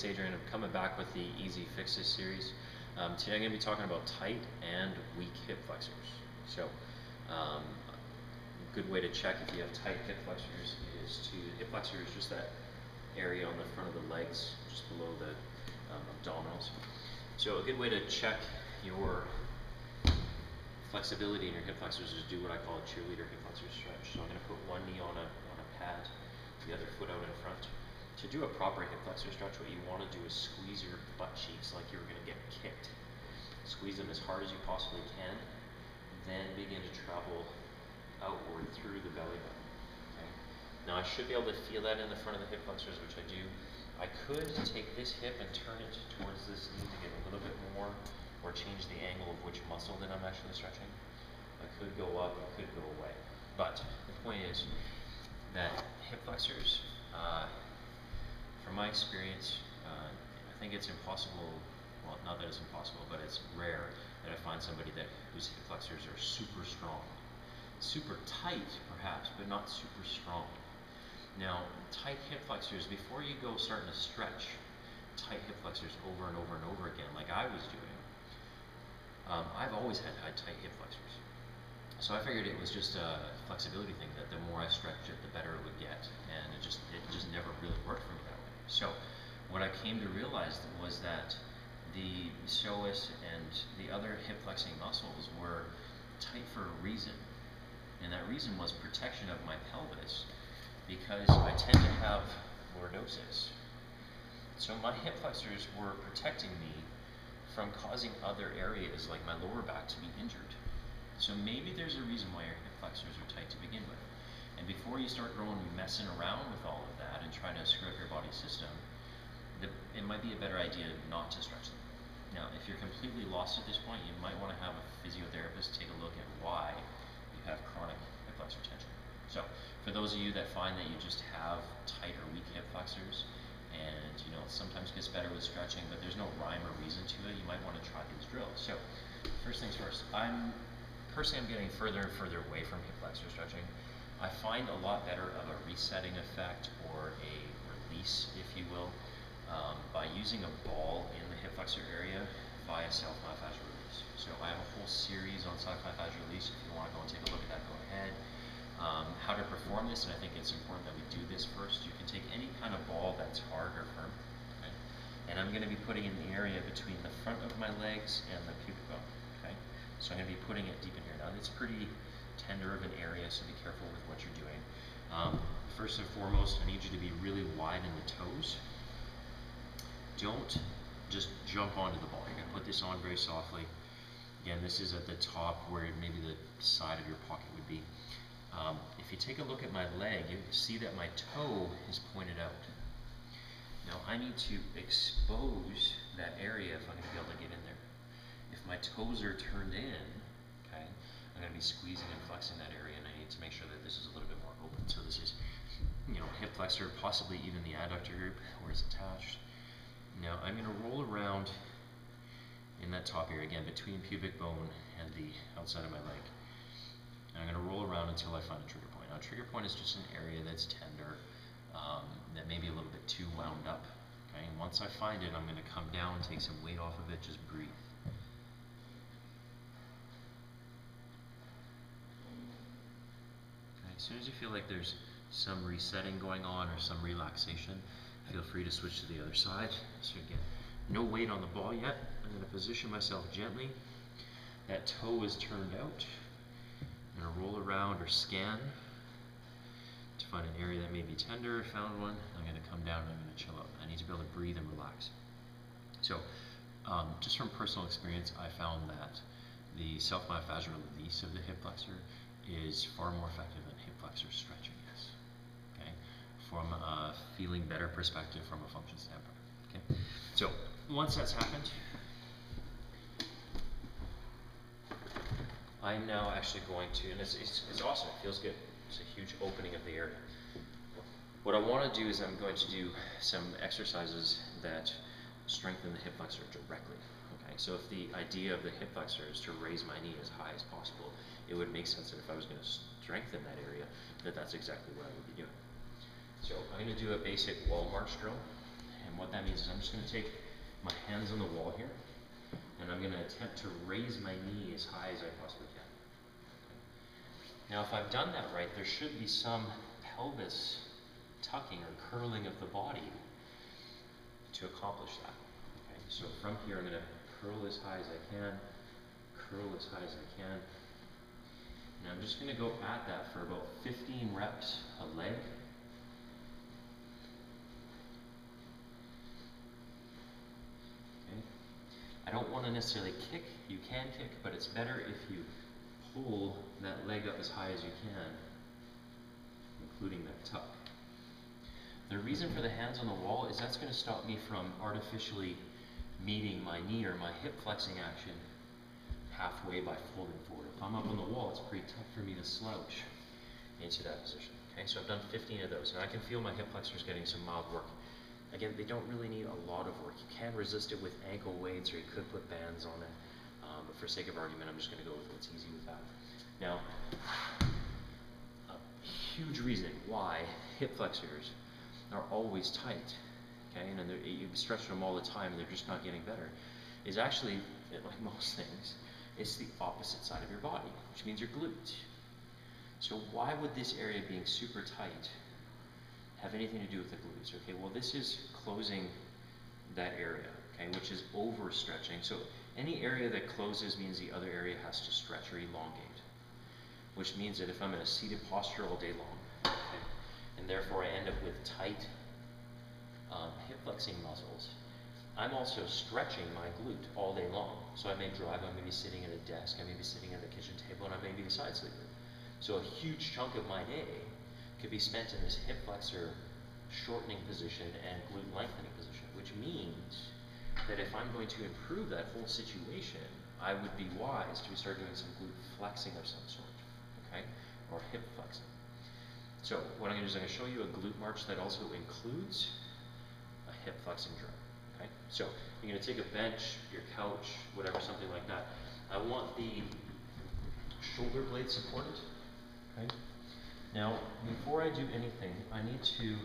it's Adrian. I'm coming back with the Easy Fixes series. Today I'm going to be talking about tight and weak hip flexors. So, a good way to check if you have tight hip flexors is hip flexor is just that area on the front of the legs, just below the abdominals. So a good way to check your flexibility in your hip flexors is do what I call a cheerleader hip flexor stretch. So I'm going to put one knee on a pad, the other foot out in front. To do a proper hip flexor stretch, what you want to do is squeeze your butt cheeks like you're going to get kicked. Squeeze them as hard as you possibly can, then begin to travel outward through the belly button. Okay? Now I should be able to feel that in the front of the hip flexors, which I do. I could take this hip and turn it towards this knee to get a little bit more, or change the angle of which muscle that I'm actually stretching. I could go up, it could go away. But the point is that hip flexors, from my experience, I think it's impossible, well, not that it's impossible, but it's rare that I find somebody whose hip flexors are super strong. Super tight, perhaps, but not super strong. Now, tight hip flexors, before you go starting to stretch tight hip flexors over and over and over again, like I was doing, I've always had tight hip flexors. So I figured it was just a flexibility thing, that the more I stretched it, the better it would get, and it just never really worked for me that way. So what I came to realize was that the psoas and the other hip flexing muscles were tight for a reason, and that reason was protection of my pelvis, because I tend to have lordosis. So my hip flexors were protecting me from causing other areas like my lower back to be injured. So maybe there's a reason why your hip flexors are tight to begin with. And before you start messing around with all of that and trying to screw up your body system, it might be a better idea not to stretch them. Now, if you're completely lost at this point, you might want to have a physiotherapist take a look at why you have chronic hip flexor tension. So, for those of you that find that you just have tight or weak hip flexors, and it sometimes gets better with stretching, but there's no rhyme or reason to it, you might want to try these drills. So, first things first, Personally, I'm getting further and further away from hip flexor stretching. I find a lot better of a resetting effect, or a release, if you will, by using a ball in the hip flexor area via self-myofascial release. So I have a whole series on self-myofascial release. If you want to go and take a look at that, go ahead. How to perform this, and I think it's important that we do this first. You can take any kind of ball that's hard or firm, okay? And I'm going to be putting it in the area between the front of my legs and the pubic bone. Okay? So I'm going to be putting it deep in here. Now it's pretty tender of an area, so be careful with what you're doing. First and foremost, I need you to be really wide in the toes. Don't just jump onto the ball. You're going to put this on very softly. Again, this is at the top where maybe the side of your pocket would be. If you take a look at my leg, you see that my toe is pointed out. Now I need to expose that area if I'm going to be able to get in there. If my toes are turned in, okay, I'm going to be squeezing and flexing that area, and I need to make sure that this is a little bit more open. So this is, hip flexor, possibly even the adductor group where it's attached. Now I'm going to roll around in that top area, again, between pubic bone and the outside of my leg. And I'm going to roll around until I find a trigger point. Now a trigger point is just an area that's tender, that may be a little bit too wound up. Okay? And once I find it, I'm going to come down, take some weight off of it, just breathe. As soon as you feel like there's some resetting going on or some relaxation, feel free to switch to the other side. So again, no weight on the ball yet. I'm going to position myself gently. That toe is turned out. I'm going to roll around or scan to find an area that may be tender. Found one. I'm going to come down and I'm going to chill out. I need to be able to breathe and relax. So just from personal experience, I found that the self-myofascial release of the hip flexor is far more effective than hip flexor stretching is, okay? From a feeling better perspective, from a function standpoint, okay? So once that's happened, I'm now actually going to, and it's awesome, it feels good. It's a huge opening of the area. What I want to do is I'm going to do some exercises that strengthen the hip flexor directly. Okay, so if the idea of the hip flexor is to raise my knee as high as possible, it would make sense that if I was going to strengthen that area, that's exactly what I would be doing. So I'm going to do a basic wall march drill, and what that means is I'm just going to take my hands on the wall here, and I'm going to attempt to raise my knee as high as I possibly can. Now, if I've done that right, there should be some pelvis tucking or curling of the body to accomplish that. Okay, so from here, I'm going to curl as high as I can, curl as high as I can. And I'm just going to go at that for about 15 reps a leg. Okay. I don't want to necessarily kick. You can kick, but it's better if you pull that leg up as high as you can, including that tuck. The reason for the hands on the wall is that's going to stop me from artificially meeting my knee or my hip flexing action halfway by folding forward. If I'm up on the wall, it's pretty tough for me to slouch into that position. Okay, so I've done 15 of those, and I can feel my hip flexors getting some mild work. Again, they don't really need a lot of work. You can resist it with ankle weights, or you could put bands on it. But for sake of argument, I'm just going to go with what's easy with that. Now, a huge reason why hip flexors are always tight, okay, and you stretch them all the time and they're just not getting better, is actually, like most things, it's the opposite side of your body, which means your glute. So why would this area being super tight have anything to do with the glutes? Okay, well, this is closing that area, okay, which is overstretching. So any area that closes means the other area has to stretch or elongate, which means that if I'm in a seated posture all day long, okay, and therefore I end up with tight hip flexing muscles, I'm also stretching my glute all day long. So I may drive, I may be sitting at a desk, I may be sitting at the kitchen table, and I may be a side sleeper. So a huge chunk of my day could be spent in this hip flexor shortening position and glute lengthening position, which means that if I'm going to improve that whole situation, I would be wise to start doing some glute flexing of some sort, okay, or hip flexing. So what I'm going to do is I'm going to show you a glute march that also includes a hip flexing drill. Okay, so you're going to take a bench, your couch, whatever, something like that. I want the shoulder blade supported. Okay. Now, before I do anything, I need to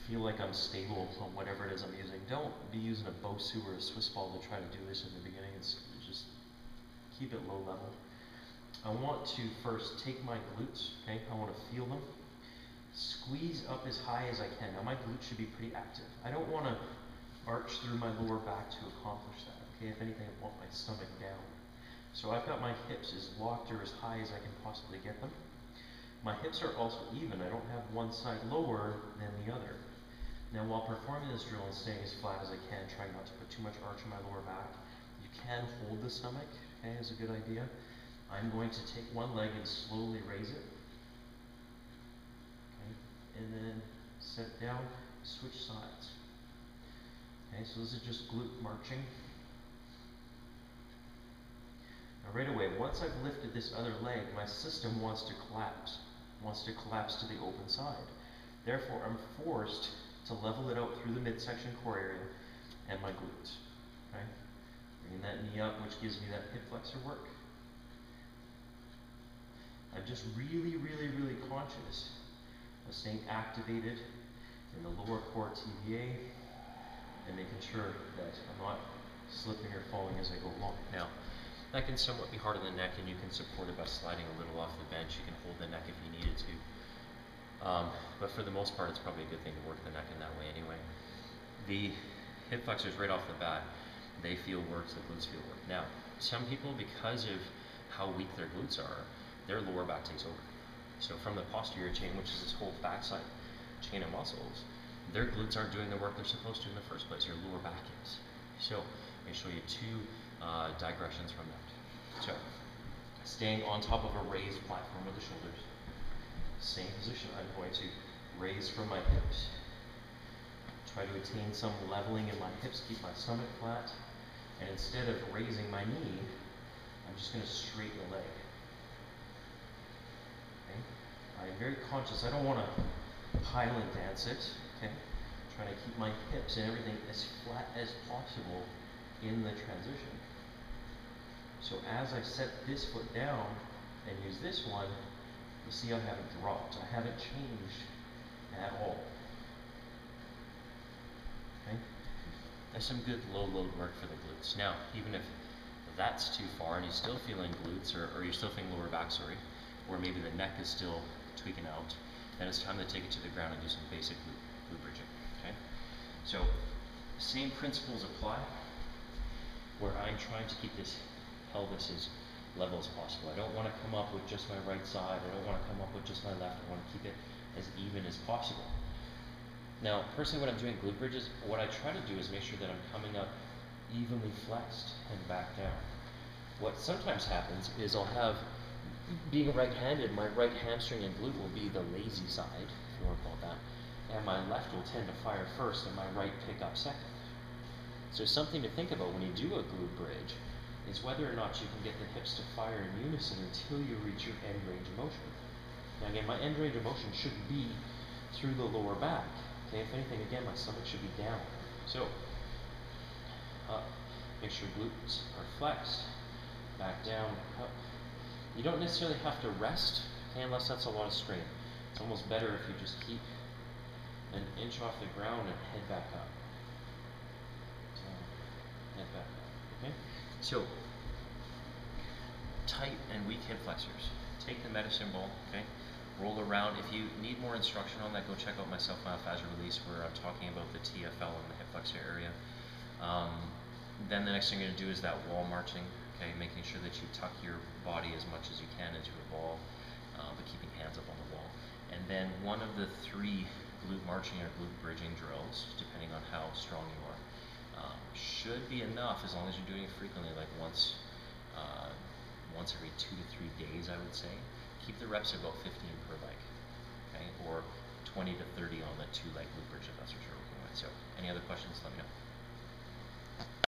feel like I'm stable on whatever it is I'm using. Don't be using a Bosu or a Swiss ball to try to do this in the beginning. It's just keep it low level. I want to first take my glutes. Okay, I want to feel them. Squeeze up as high as I can. Now my glutes should be pretty active. I don't want to arch through my lower back to accomplish that. Okay, if anything, I want my stomach down. So I've got my hips as locked or as high as I can possibly get them. My hips are also even. I don't have one side lower than the other. Now while performing this drill and staying as flat as I can, trying not to put too much arch in my lower back, you can hold the stomach, okay, is a good idea. I'm going to take one leg and slowly raise it. And then set down, switch sides. Okay, so this is just glute marching. Now right away, once I've lifted this other leg, my system wants to collapse to the open side. Therefore, I'm forced to level it out through the midsection core area and my glutes. Okay, bringing that knee up, which gives me that hip flexor work. I'm just really conscious of staying activated in the lower core TVA and making sure that I'm not slipping or falling as I go along. Now, that can somewhat be hard on the neck, and you can support it by sliding a little off the bench. You can hold the neck if you needed to. But for the most part, it's probably a good thing to work the neck in that way anyway. The hip flexors right off the bat, they feel works, the glutes feel work. Now, some people, because of how weak their glutes are, their lower back takes over. So from the posterior chain, which is this whole backside chain of muscles, their glutes aren't doing the work they're supposed to in the first place. Your lower back is. So I'm going to show you two digressions from that. So staying on top of a raised platform with the shoulders, same position. I'm going to raise from my hips, try to attain some leveling in my hips, keep my stomach flat, and instead of raising my knee, I'm just going to straighten the leg. Okay? I'm very conscious. I don't want to Highland dance it. Okay? Trying to keep my hips and everything as flat as possible in the transition. So as I set this foot down and use this one, you see I haven't dropped. I haven't changed at all. Okay? There's some good low load work for the glutes. Now, even if that's too far and you're still feeling glutes, or you're still feeling lower back, sorry, or maybe the neck is still tweaking out, then it's time to take it to the ground and do some basic glute bridging, okay? So, same principles apply, where I'm trying to keep this pelvis as level as possible. I don't want to come up with just my right side, I don't want to come up with just my left, I want to keep it as even as possible. Now, personally, when I'm doing glute bridges, what I try to do is make sure that I'm coming up evenly flexed and back down. What sometimes happens is I'll have, being right-handed, my right hamstring and glute will be the lazy side, if you want to call it that, and my left will tend to fire first and my right pick up second. So something to think about when you do a glute bridge is whether or not you can get the hips to fire in unison until you reach your end range of motion. Now again, my end range of motion should be through the lower back. Okay, if anything, again, my stomach should be down. So, up, make sure glutes are flexed, back down, up. You don't necessarily have to rest, okay, unless that's a lot of strain. It's almost better if you just keep an inch off the ground and head back up. Head back up, okay? So, tight and weak hip flexors. Take the medicine ball, okay? Roll around. If you need more instruction on that, go check out my self-myofascial release where I'm talking about the TFL in the hip flexor area. Then the next thing you're going to do is that wall marching, okay? Making sure that you tuck your body as much as you can into a ball, but keeping hands up on the wall. And then one of the 3 glute marching or glute bridging drills, depending on how strong you are, should be enough as long as you're doing it frequently, like once every 2 to 3 days, I would say. Keep the reps about 15 per leg, okay? Or 20 to 30 on the 2-leg glute bridge if that's what you're working with. So, any other questions, let me know.